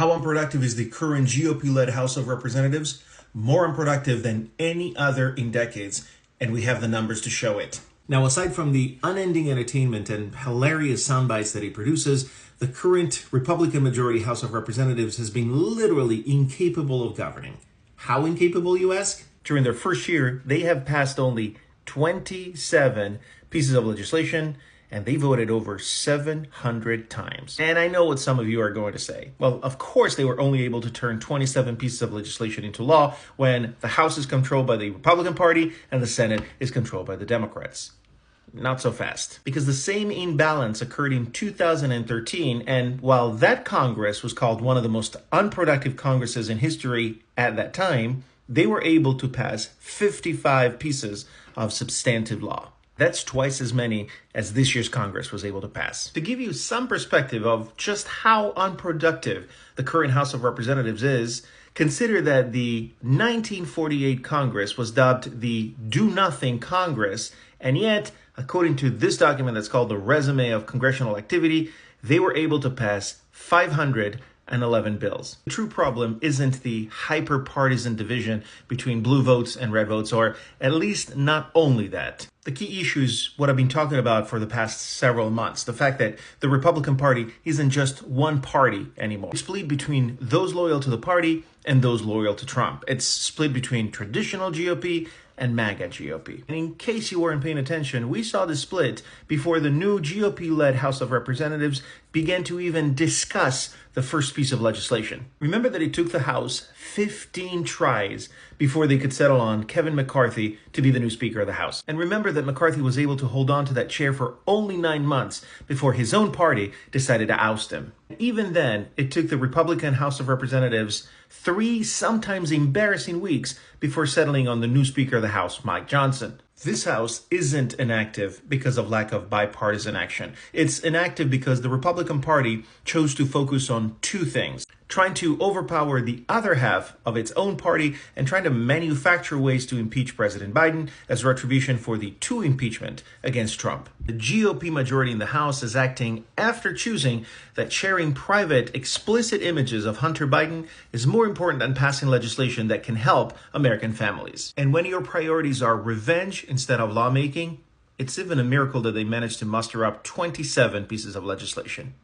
How unproductive is the current GOP-led House of Representatives? More unproductive than any other in decades, and we have the numbers to show it. Now, aside from the unending entertainment and hilarious sound bites that it produces, the current Republican majority House of Representatives has been literally incapable of governing. How incapable, you ask? During their first year, they have passed only 27 pieces of legislation, and they voted over 700 times. And I know what some of you are going to say. Well, of course they were only able to turn 27 pieces of legislation into law when the House is controlled by the Republican Party and the Senate is controlled by the Democrats. Not so fast. Because the same imbalance occurred in 2013, and while that Congress was called one of the most unproductive Congresses in history at that time, they were able to pass 55 pieces of substantive law. That's twice as many as this year's Congress was able to pass. To give you some perspective of just how unproductive the current House of Representatives is, consider that the 1948 Congress was dubbed the Do-Nothing Congress, and yet, according to this document that's called the Resume of Congressional Activity, they were able to pass 511 bills. The true problem isn't the hyper-partisan division between blue votes and red votes, or at least not only that. The key issue is what I've been talking about for the past several months, the fact that the Republican Party isn't just one party anymore. It's split between those loyal to the party and those loyal to Trump. It's split between traditional GOP and MAGA GOP. And in case you weren't paying attention, we saw the split before the new GOP-led House of Representatives began to even discuss the first piece of legislation. Remember that it took the House 15 tries before they could settle on Kevin McCarthy to be the new Speaker of the House. And remember that McCarthy was able to hold on to that chair for only 9 months before his own party decided to oust him. Even then, it took the Republican House of Representatives 3 sometimes embarrassing weeks before settling on the new Speaker of the House, Mike Johnson. This House isn't inactive because of lack of bipartisan action. It's inactive because the Republican Party chose to focus on 2 things: trying to overpower the other half of its own party and trying to manufacture ways to impeach President Biden as retribution for the 2 impeachment against Trump. The GOP majority in the House is acting after choosing that sharing private, explicit images of Hunter Biden is more important than passing legislation that can help American families. And when your priorities are revenge instead of lawmaking, it's even a miracle that they managed to muster up 27 pieces of legislation.